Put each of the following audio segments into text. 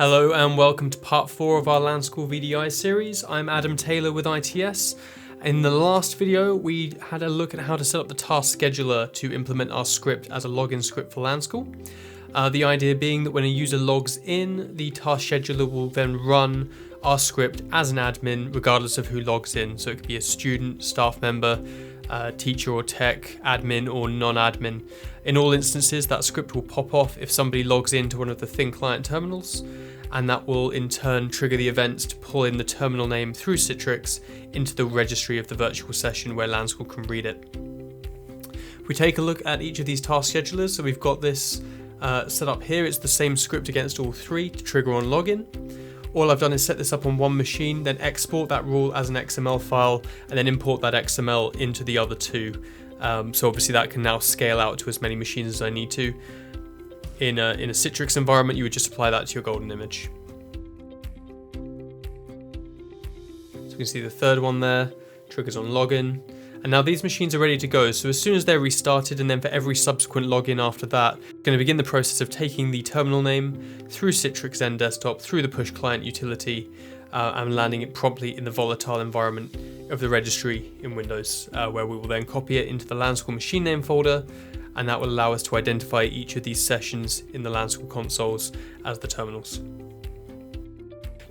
Hello and welcome to part 4 of our LanSchool VDI series. I'm Adam Taylor with ITS. In the last video we had a look at how to set up the task scheduler to implement our script as a login script for LanSchool. The idea being that when a user logs in, the task scheduler will then run our script as an admin regardless of who logs in. So it could be a student, staff member, teacher or tech, admin or non-admin. In all instances, that script will pop off if somebody logs into one of the thin client terminals, and that will in turn trigger the events to pull in the terminal name through Citrix into the registry of the virtual session where LanSchool can read it. If we take a look at each of these task schedulers, so we've got this set up here. It's the same script against all three to trigger on login. All I've done is set this up on one machine, then export that rule as an XML file, and then import that XML into the other two. So obviously that can now scale out to as many machines as I need to. In a Citrix environment, you would just apply that to your golden image. So you can see the third one there, triggers on login. And now these machines are ready to go. So as soon as they're restarted, and then for every subsequent login after that, I'm going to begin the process of taking the terminal name through Citrix XenDesktop, through the push client utility, and landing it promptly in the volatile environment of the registry in Windows, where we will then copy it into the LanSchool machine name folder, and that will allow us to identify each of these sessions in the LanSchool consoles as the terminals.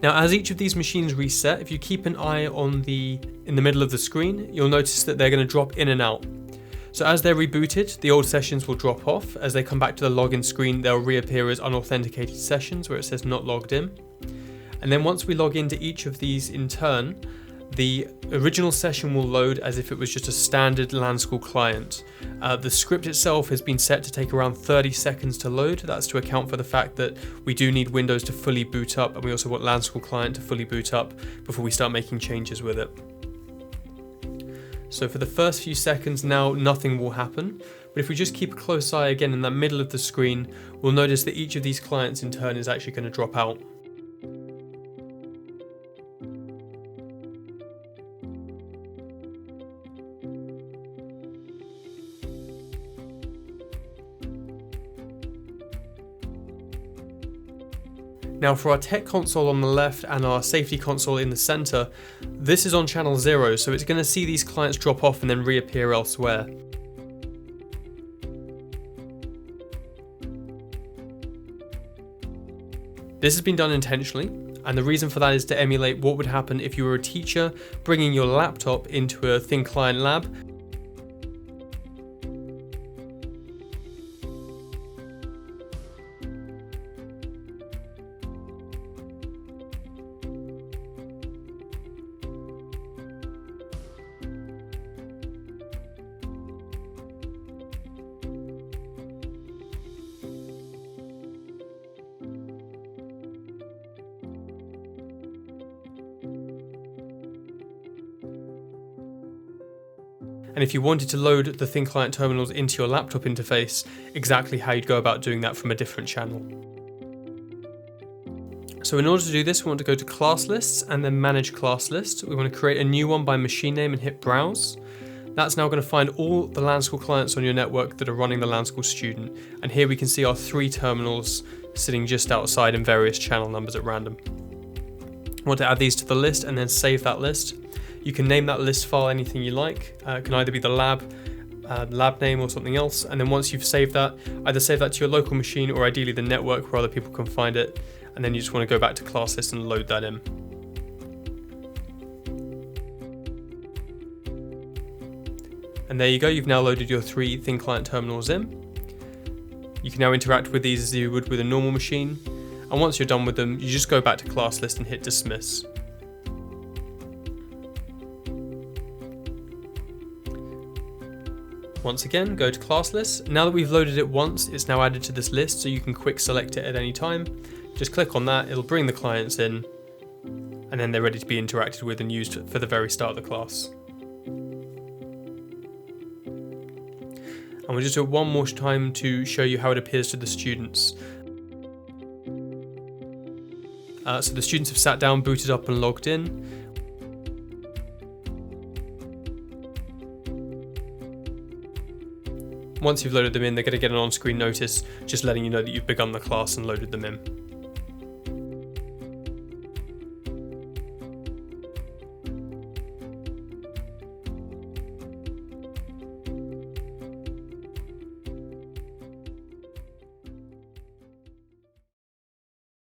Now, as each of these machines reset, if you keep an eye on in the middle of the screen, you'll notice that they're going to drop in and out. So as they're rebooted, the old sessions will drop off. As they come back to the login screen, they'll reappear as unauthenticated sessions where it says not logged in. And then once we log into each of these in turn, the original session will load as if it was just a standard LanSchool client. The script itself has been set to take around 30 seconds to load. That's to account for the fact that we do need Windows to fully boot up, and we also want LanSchool client to fully boot up before we start making changes with it. So for the first few seconds now, nothing will happen. But if we just keep a close eye again in the middle of the screen, we'll notice that each of these clients in turn is actually going to drop out. Now for our tech console on the left and our safety console in the center, this is on channel 0, so it's going to see these clients drop off and then reappear elsewhere. This has been done intentionally, and the reason for that is to emulate what would happen if you were a teacher bringing your laptop into a thin client lab. And if you wanted to load the thin client terminals into your laptop interface, exactly how you'd go about doing that from a different channel. So in order to do this, we want to go to class lists and then manage class list. We want to create a new one by machine name and hit browse. That's now going to find all the LanSchool clients on your network that are running the LanSchool student. And here we can see our 3 terminals sitting just outside in various channel numbers at random. I want to add these to the list and then save that list. You can name that list file anything you like. It can either be the lab name or something else. And then once you've saved that, either save that to your local machine or ideally the network where other people can find it. And then you just want to go back to class list and load that in. And there you go, you've now loaded your 3 thin client terminals in. You can now interact with these as you would with a normal machine. And once you're done with them, you just go back to class list and hit dismiss. Once again, go to class list. Now that we've loaded it once, it's now added to this list, so you can quick select it at any time. Just click on that, it'll bring the clients in, and then they're ready to be interacted with and used for the very start of the class. And we'll just do it one more time to show you how it appears to the students. So the students have sat down, booted up and logged in. Once you've loaded them in, they're going to get an on-screen notice just letting you know that you've begun the class and loaded them in.